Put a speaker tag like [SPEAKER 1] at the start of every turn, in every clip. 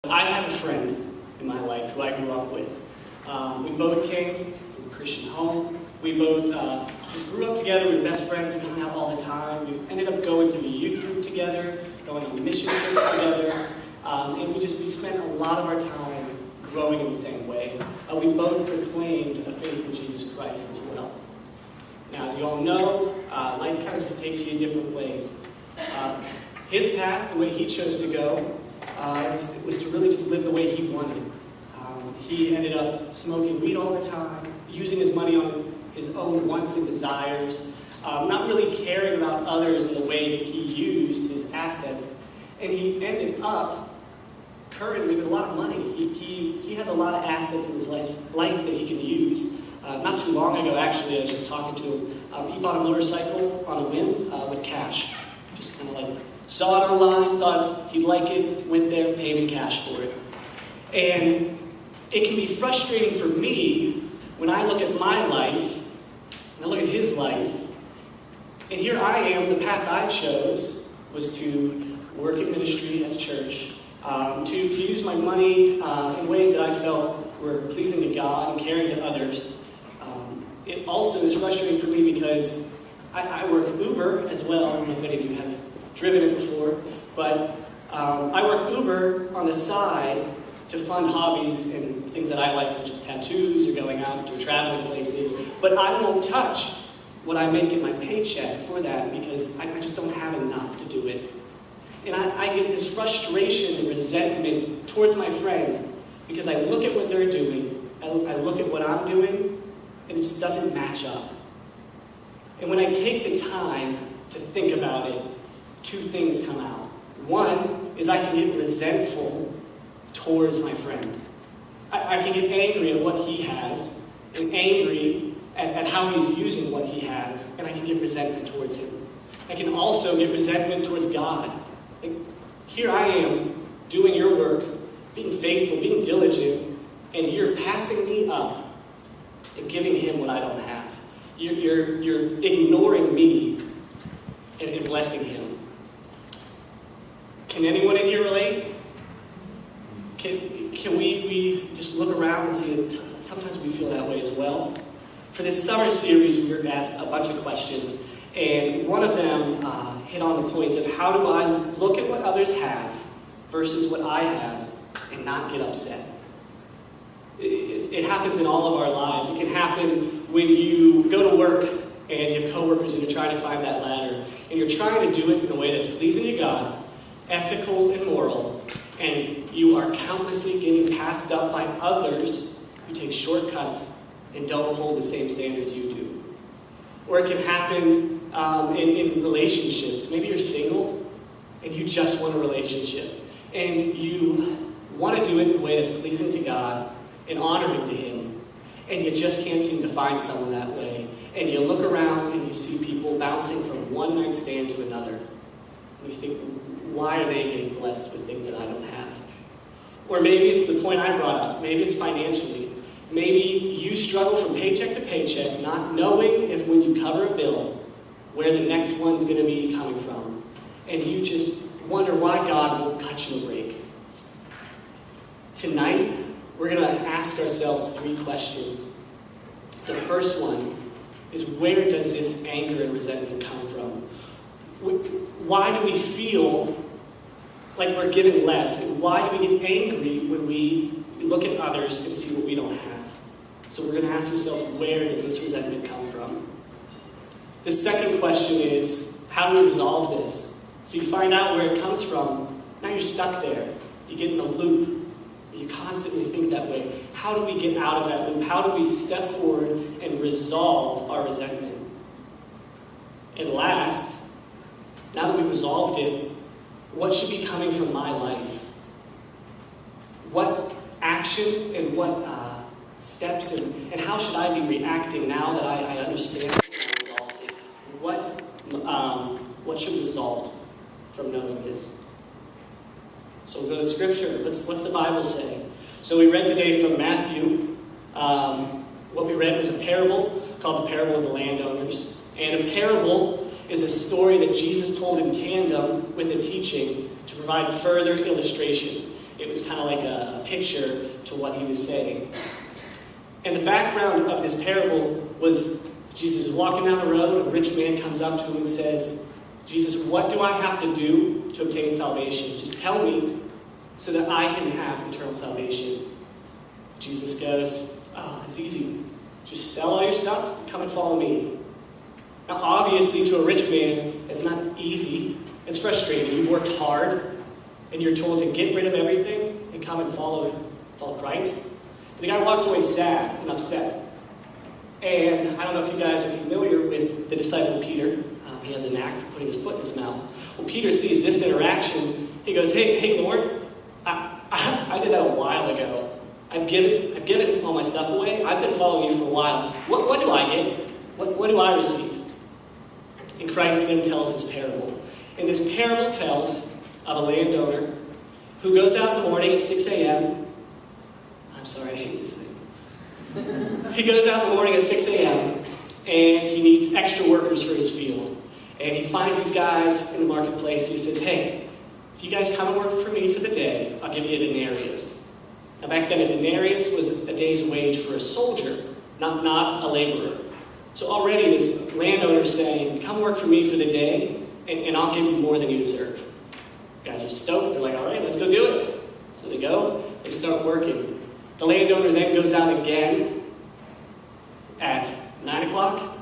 [SPEAKER 1] I have a friend in my life who I grew up with. We both came from a Christian home. We both just grew up together. We were best friends. We hung out all the time. We ended up going to the youth group together, going on mission trips together, and we spent a lot of our time growing in the same way. We both proclaimed a faith in Jesus Christ as well. Now, as you all know, life kind of just takes you in different ways. His path, the way he chose to go, was to really just live the way he wanted. He ended up smoking weed all the time, using his money on his own wants and desires, not really caring about others in the way that he used his assets. And he ended up currently with a lot of money. He has a lot of assets in his life that he can use. Not too long ago, actually, I was just talking to him. He bought a motorcycle on a whim with cash. Just kind of like saw it online, thought he'd like it, went there, paid in cash for it. And it can be frustrating for me when I look at my life, and I look at his life, and here I am, the path I chose was to work in ministry at church, to use my money in ways that I felt were pleasing to God and caring to others. It also is frustrating for me because I work Uber as well. I don't know if any of you have driven it before, but I work Uber on the side to fund hobbies and things that I like, such as tattoos or going out to traveling places. But I won't touch what I make in my paycheck for that because I just don't have enough to do it. And I get this frustration and resentment towards my friend because I look at what they're doing, I look at what I'm doing, and it just doesn't match up. And when I take the time to think about it, two things come out. One is I can get resentful towards my friend. I can get angry at what he has, and angry at how he's using what he has, and I can get resentment towards him. I can also get resentment towards God. Like, here I am, doing your work, being faithful, being diligent, and you're passing me up and giving him what I don't have. You're ignoring me and blessing him. Can anyone in here relate? Can we just look around and see that sometimes we feel that way as well? For this summer series, we were asked a bunch of questions, and one of them hit on the point of how do I look at what others have versus what I have and not get upset? It happens in all of our lives. It can happen when you go to work and you have coworkers and you're trying to climb that ladder, and you're trying to do it in a way that's pleasing to God, ethical and moral, and you are countlessly getting passed up by others who take shortcuts and don't hold the same standards you do. Or it can happen in relationships. Maybe you're single and you just want a relationship, and you want to do it in a way that's pleasing to God and honoring to Him, and you just can't seem to find someone that way. And you look around and you see people bouncing from one night stand to another, and you think, why are they getting blessed with things that I don't have? Or maybe it's the point I brought up. Maybe it's financially. Maybe you struggle from paycheck to paycheck, not knowing if when you cover a bill, where the next one's going to be coming from. And you just wonder why God won't cut you a break. Tonight, we're going to ask ourselves three questions. The first one is, where does this anger and resentment come from? Why do we feel like we're given less? And why do we get angry when we look at others and see what we don't have? So we're going to ask ourselves, where does this resentment come from? The second question is, how do we resolve this? So you find out where it comes from. Now you're stuck there. You get in a loop. You constantly think that way. How do we get out of that loop? How do we step forward and resolve our resentment? And last, now that we've resolved it, what should be coming from my life? What actions and what steps and how should I be reacting now that I understand this and resolved it? What should result from knowing this? So we'll go to Scripture. What's the Bible say? So we read today from Matthew. What we read was a parable called the Parable of the Landowners. And a parable is a story that Jesus told in tandem with a teaching to provide further illustrations. It was kind of like a picture to what he was saying. And the background of this parable was Jesus is walking down the road, a rich man comes up to him and says, Jesus, what do I have to do to obtain salvation? Just tell me so that I can have eternal salvation. Jesus goes, oh, it's easy. Just sell all your stuff and come and follow me. Now, obviously, to a rich man, it's not easy. It's frustrating. You've worked hard, and you're told to get rid of everything and come and follow Christ. And the guy walks away sad and upset. And I don't know if you guys are familiar with the disciple Peter. He has a knack for putting his foot in his mouth. Well, Peter sees this interaction. He goes, hey, Lord, I did that a while ago. I've given all my stuff away. I've been following you for a while. What do I get? What do I receive? And Christ then tells this parable. And this parable tells of a landowner who goes out in the morning at 6 a.m. I'm sorry, I hate this thing. He goes out in the morning at 6 a.m. and he needs extra workers for his field. And he finds these guys in the marketplace. He says, hey, if you guys come and work for me for the day, I'll give you a denarius. Now back then, a denarius was a day's wage for a soldier, not a laborer. So already this landowner is saying, come work for me for the day, and I'll give you more than you deserve. You guys are stoked. They're like, all right, let's go do it. So they go, they start working. The landowner then goes out again at 9 o'clock,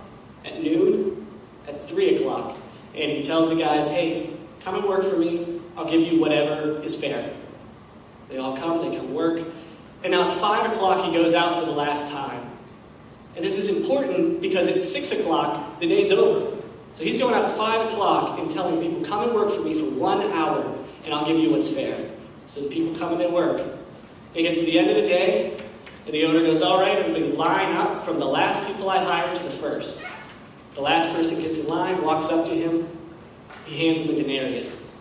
[SPEAKER 1] at noon, at 3 o'clock. And he tells the guys, hey, come and work for me. I'll give you whatever is fair. They all come, they come work. And now at 5 o'clock, he goes out for the last time. And this is important because at 6 o'clock, the day's over. So he's going out at 5 o'clock and telling people, come and work for me for 1 hour, and I'll give you what's fair. So the people come and they work. It gets to the end of the day, and the owner goes, all right, everybody line up from the last people I hired to the first. The last person gets in line, walks up to him, he hands him a denarius.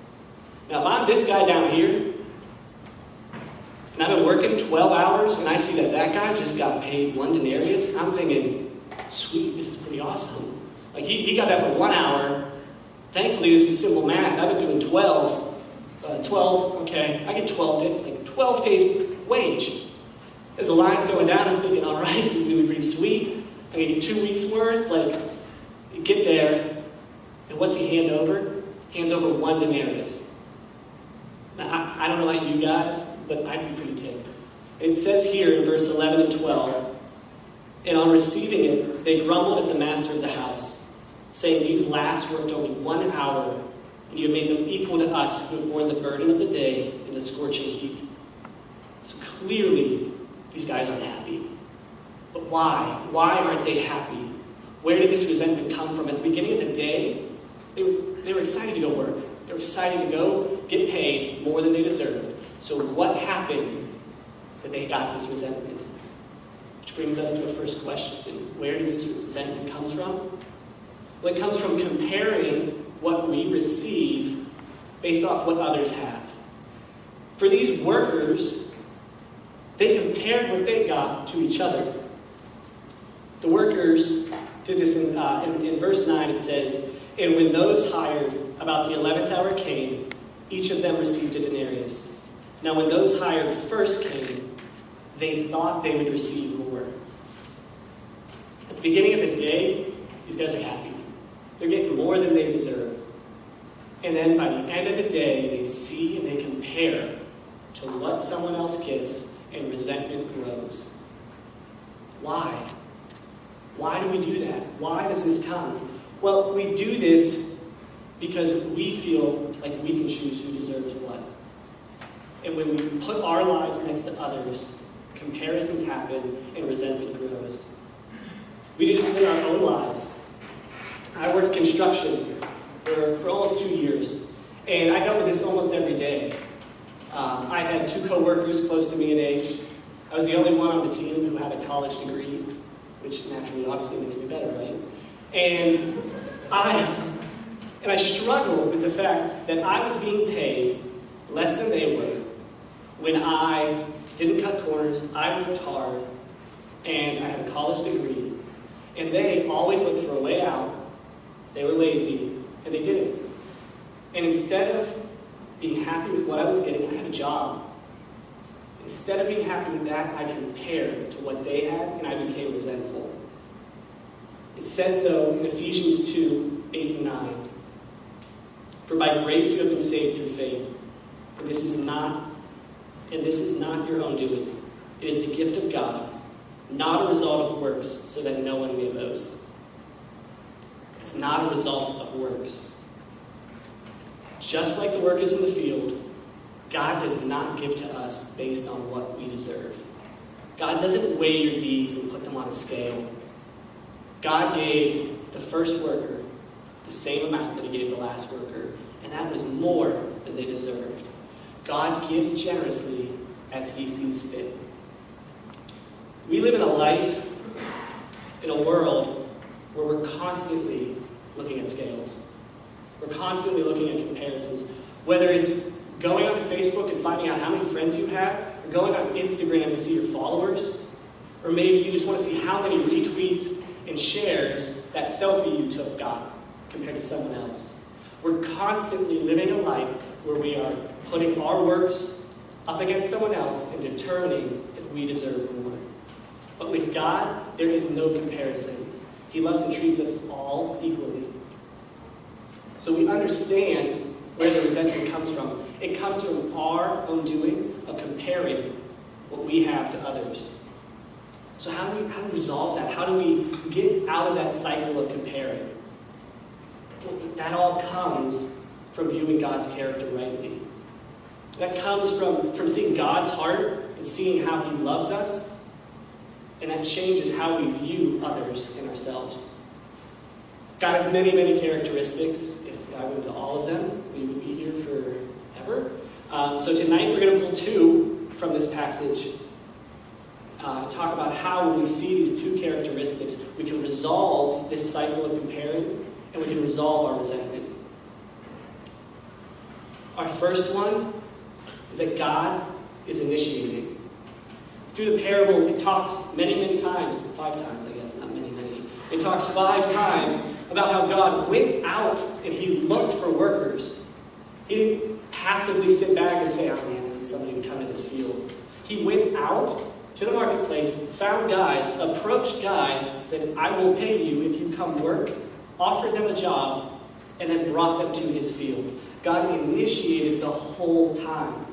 [SPEAKER 1] Now if I'm this guy down here, and I've been working 12 hours, and I see that guy just got paid 1 denarius, I'm thinking, sweet, this is pretty awesome. Like, he got that for 1 hour. Thankfully, this is simple math. I've been doing 12, okay, I get 12 days wage. As the line's going down, I'm thinking, all right, this is going to be pretty sweet. I'm going to get 2 weeks worth. Like, you get there, and what's he hand over? He hands over 1 denarius. Now, I don't know about you guys, but I'd be pretty ticked. It says here in verse 11 and 12, and on receiving it, they grumbled at the master of the house, saying, these last worked only 1 hour, and you have made them equal to us who have borne the burden of the day in the scorching heat. So clearly, these guys aren't happy. But why? Why aren't they happy? Where did this resentment come from? At the beginning of the day, they were excited to go work. They were excited to go get paid more than they deserved. So what happened that they got this resentment? Which brings us to a first question. Where does this resentment come from? Well, it comes from comparing what we receive based off what others have. For these workers, they compared what they got to each other. The workers did this in verse 9. It says, and when those hired about the 11th hour came, each of them received a denarius. Now when those hired first came, they thought they would receive more. At the beginning of the day, these guys are happy. They're getting more than they deserve. And then by the end of the day, they see and they compare to what someone else gets, and resentment grows. Why? Why do we do that? Why does this come? Well, we do this because we feel like we can choose who deserves what. And when we put our lives next to others, comparisons happen and resentment grows. We do this in our own lives. I worked construction for almost 2 years, and I dealt with this almost every day. I had 2 co-workers close to me in age. I was the only one on the team who had a college degree, which naturally, obviously, makes me better, right? And I struggled with the fact that I was being paid less than they were when I didn't cut corners, I worked hard, and I had a college degree. And they always looked for a way out. They were lazy, and they didn't. And instead of being happy with what I was getting, I had a job. Instead of being happy with that, I compared to what they had, and I became resentful. It says, though, in Ephesians 2:8-9, "For by grace you have been saved through faith, and this is not your own doing. It is the gift of God, not a result of works, so that no one may boast." It's not a result of works. Just like the workers in the field, God does not give to us based on what we deserve. God doesn't weigh your deeds and put them on a scale. God gave the first worker the same amount that he gave the last worker, and that was more than they deserved. God gives generously as he sees fit. We live in a life, in a world, where we're constantly looking at scales. We're constantly looking at comparisons. Whether it's going on Facebook and finding out how many friends you have, or going on Instagram to see your followers, or maybe you just want to see how many retweets and shares that selfie you took got compared to someone else. We're constantly living a life where we are putting our works up against someone else and determining if we deserve more. But with God, there is no comparison. He loves and treats us all equally. So we understand where the resentment comes from. It comes from our own doing of comparing what we have to others. So how do we resolve that? How do we get out of that cycle of comparing? That all comes from viewing God's character rightly. That comes from seeing God's heart and seeing how he loves us. And that changes how we view others and ourselves. God has many, many characteristics. If I went into all of them, we would be here forever. So tonight we're going to pull two from this passage. Talk about how when we see these two characteristics, we can resolve this cycle of comparing and we can resolve our resentment. Our first one is that God is initiating. Through the parable, it talks many, many times, 5 times, I guess, not many, many. It talks 5 times about how God went out and he looked for workers. He didn't passively sit back and say, "Oh man, I need somebody to come to this field." He went out to the marketplace, found guys, approached guys, said, "I will pay you if you come work," offered them a job, and then brought them to his field. God initiated the whole time.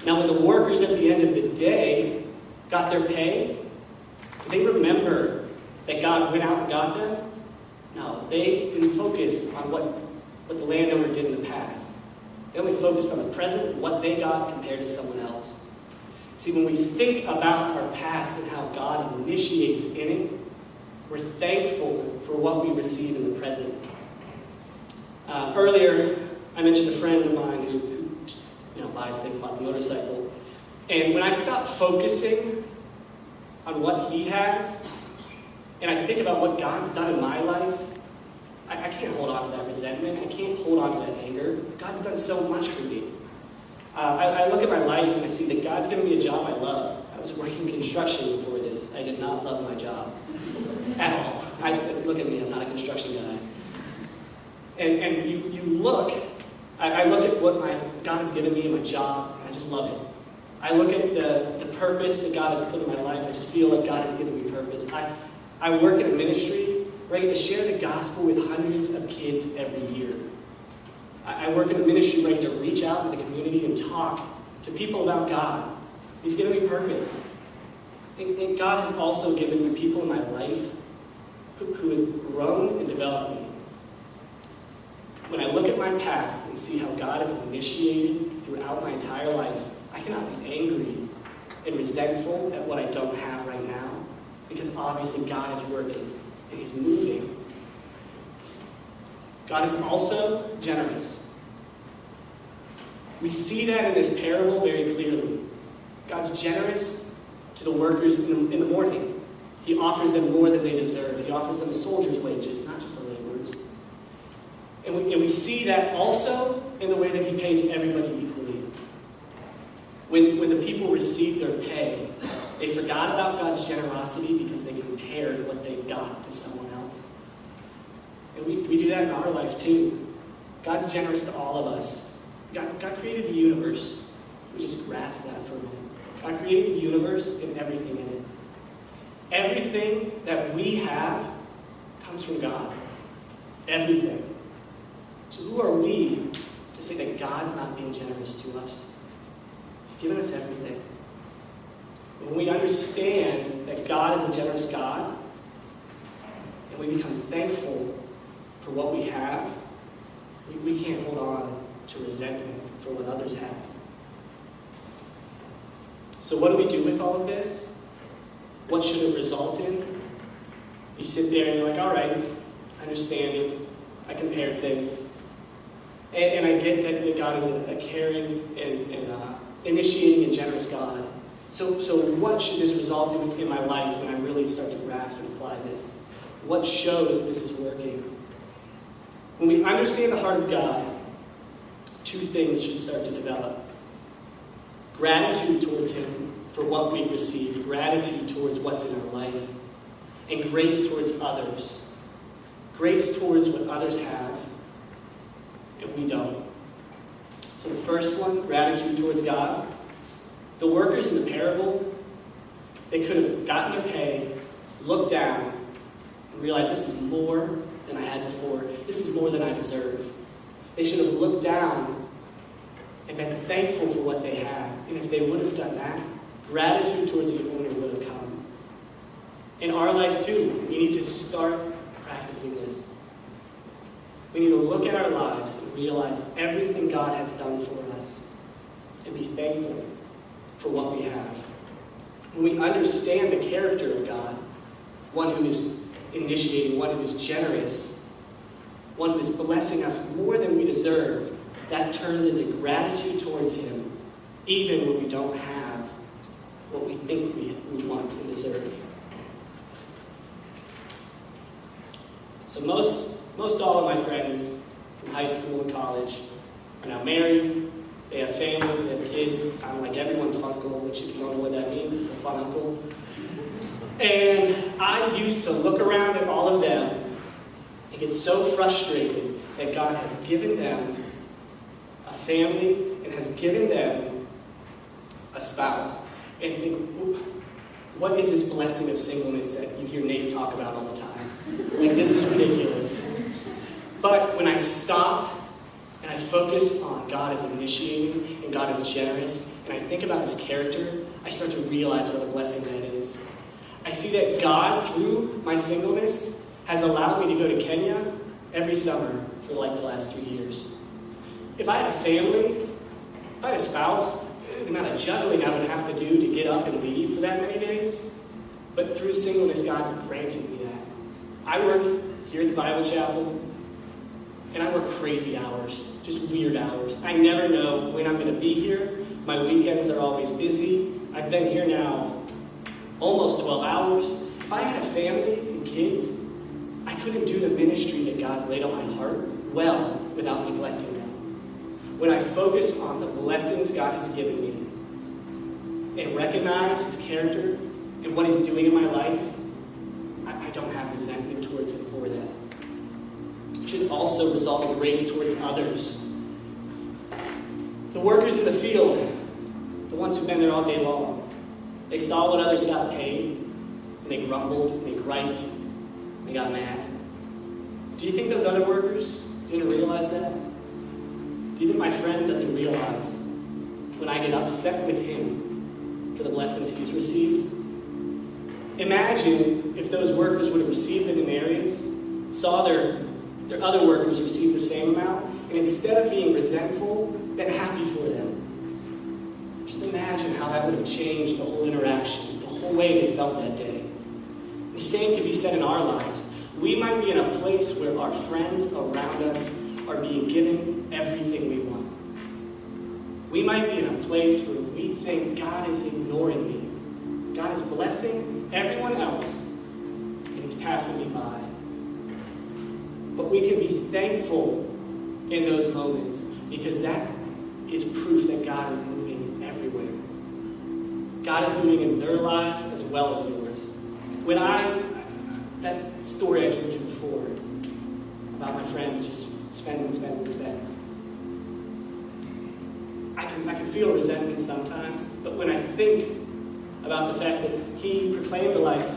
[SPEAKER 1] Now, when the workers at the end of the day got their pay, did they remember that God went out and got them? No, they didn't focus on what the landowner did in the past. They only focused on the present, what they got compared to someone else. See, when we think about our past and how God initiates in it, we're thankful for what we receive in the present. Earlier, I mentioned a friend of mine who just, buys things like the motorcycle. And when I stop focusing on what he has, and I think about what God's done in my life, I can't hold on to that resentment. I can't hold on to that anger. God's done so much for me. I look at my life and I see that God's given me a job I love. I was working construction before this. I did not love my job at all. Look at me, I'm not a construction guy. And you look, I look at what God has given me in my job, and I just love it. I look at the purpose that God has put in my life. I just feel like God has given me purpose. I work in a ministry where I get to share the gospel with hundreds of kids every year. I work in a ministry where I get to reach out in the community and talk to people about God. He's given me purpose. And God has also given me people in my life who have grown and developed me. When I look at my past and see how God has initiated throughout my entire life, I cannot be angry and resentful at what I don't have right now, because obviously God is working and he's moving. God is also generous. We see that in this parable very clearly. God's generous to the workers in the morning. He offers them more than they deserve. He offers them soldiers' wages, not just the laborers. And we see that also in the way that he pays everybody equally. When the people received their pay, they forgot about God's generosity because they compared what they got to someone else. And we do that in our life too. God's generous to all of us. God created the universe. We just grasp that for a minute. God created the universe and everything in it. Everything that we have comes from God. Everything. So who are we to say that God's not being generous to us? He's given us everything. When we understand that God is a generous God, and we become thankful for what we have, we can't hold on to resentment for what others have. So what do we do with all of this? What should it result in? You sit there and you're like, all right, I understand it. I compare things. And I get that God is a caring and initiating and generous God. So what should this result in my life when I really start to grasp and apply this? What shows this is working? When we understand the heart of God, two things should start to develop. Gratitude towards Him for what we've received, gratitude towards what's in our life, and grace towards others. Grace towards what others have, and we don't. So the first one, gratitude towards God. The workers in the parable, they could have gotten their pay, looked down, and realized this is more than I had before. This is more than I deserve. They should have looked down and been thankful for what they had. And if they would have done that, gratitude towards the owner would have come. In our life too, we need to start practicing this. We need to look at our lives and realize everything God has done for us and be thankful for what we have. When we understand the character of God, one who is initiating, one who is generous, one who is blessing us more than we deserve, that turns into gratitude towards Him, even when we don't have what we think we want and deserve. So most all of my friends from high school and college are now married. They have families, they have kids, kind of like everyone's funkle, which if you don't know what that means, it's a fun uncle. And I used to look around at all of them and get so frustrated that God has given them a family and has given them a spouse. And think, what is this blessing of singleness that you hear Nate talk about all the time? Like, this is ridiculous. But when I stop and I focus on God is initiating and God is generous, and I think about His character, I start to realize what a blessing that is. I see that God, through my singleness, has allowed me to go to Kenya every summer for like the last 3 years. If I had a family, if I had a spouse, the amount of juggling I would have to do to get up and leave for that many days. But through singleness, God's granted me that. I work here at the Bible Chapel, and I work crazy hours, just weird hours. I never know when I'm going to be here. My weekends are always busy. I've been here now almost 12 hours. If I had a family and kids, I couldn't do the ministry that God's laid on my heart well without neglecting them. When I focus on the blessings God has given me and recognize His character and what He's doing in my life, I don't have resentment towards Him for that. It should also result in grace towards others. The workers in the field, the ones who've been there all day long, they saw what others got paid, and they grumbled, and they griped, and they got mad. Do you think those other workers didn't realize that? Do you think my friend doesn't realize when I get upset with him for the blessings he's received? Imagine if those workers would have received the denarius, saw their other workers receive the same amount, and instead of being resentful, been happy for them. Just imagine how that would have changed the whole interaction, the whole way they felt that day. The same can be said in our lives. We might be in a place where our friends around us are being given everything we want. We might be in a place where we think God is ignoring me. God is blessing everyone else, and He's passing me by. But we can be thankful in those moments because that is proof that God is moving everywhere. God is moving in their lives as well as yours. When that story I told you before about my friend who just spends and spends and spends, I I can feel resentment sometimes, but when I think about the fact that he proclaimed a life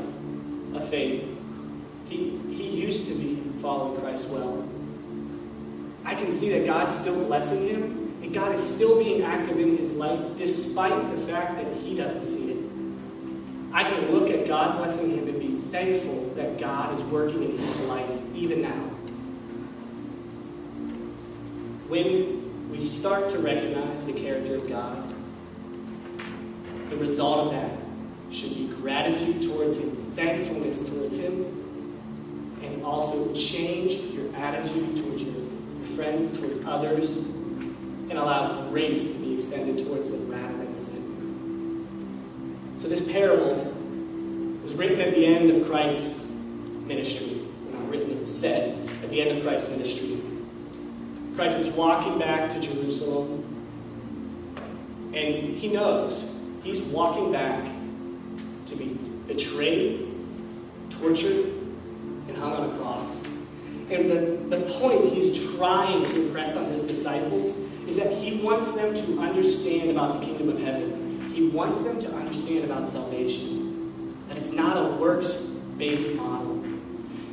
[SPEAKER 1] of faith, he used to be following Christ well, I can see that God's still blessing him, and God is still being active in his life despite the fact that he doesn't see it. I can look at God blessing him and be thankful that God is working in his life even now. When we start to recognize the character of God, the result of that should be gratitude towards him, thankfulness towards him, and also change your attitude towards your friends, towards others, and allow grace to be extended towards them rather than resentment. So this parable was written at the end of Christ's ministry. Not written, it was said at the end of Christ's ministry. Christ is walking back to Jerusalem, and he knows he's walking back to be betrayed, tortured, and hung on a cross. And the point he's trying to impress on his disciples is that he wants them to understand about the kingdom of heaven. He wants them to understand about salvation, that it's not a works-based model.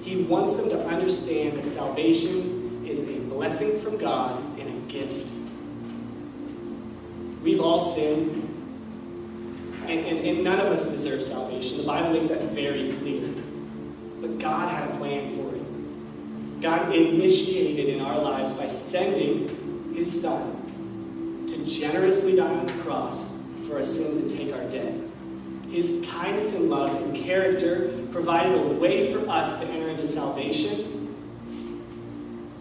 [SPEAKER 1] He wants them to understand that salvation is a blessing from God and a gift. We've all sinned, and none of us deserve salvation. The Bible makes that very clear. But God had a plan for it. God initiated in our lives by sending his Son to generously die on the cross for our sins and take our debt. His kindness and love and character provided a way for us to enter into salvation.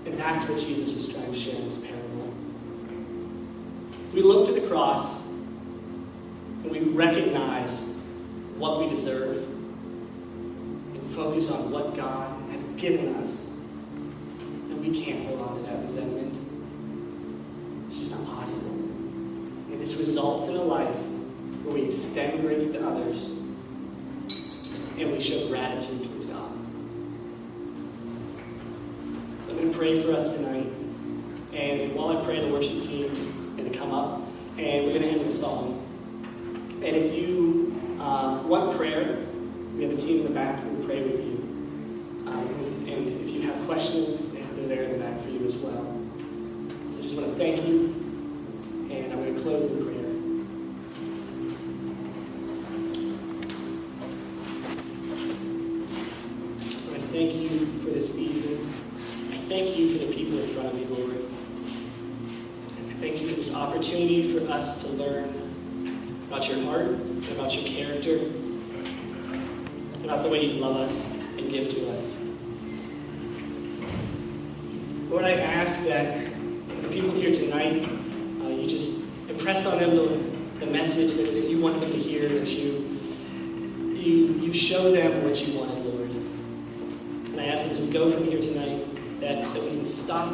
[SPEAKER 1] And that's what Jesus was trying to share in this parable. If we look to the cross and we recognize what we deserve and focus on what God has given us, we can't hold on to that resentment. It's just not possible. And this results in a life where we extend grace to others and we show gratitude towards God. So I'm going to pray for us tonight. And while I pray, the worship team's going to come up and we're going to end with a song. And if you want prayer, we have a team in the back who will pray with you. And if you have questions, they're there in the back for you as well. So I just want to thank you, and I'm going to close in prayer. Lord, I thank you for this evening. I thank you for the people in front of me, Lord. And I thank you for this opportunity for us to learn about your heart, about your character, about the way you love us and give to us. Lord, I ask that the people here tonight, you just impress on them the message that you want them to hear, that you show them what you wanted, Lord. And I ask that as we go from here tonight, that we can stop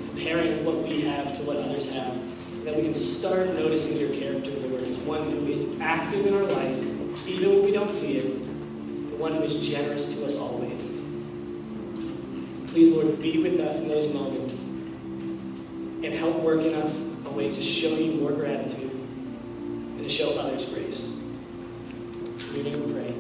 [SPEAKER 1] comparing what we have to what others have, and that we can start noticing your character, Lord, as one who is active in our life, even when we don't see it, and one who is generous to us always. Please, Lord, be with us in those moments and help work in us a way to show you more gratitude and to show others grace. In your name we pray.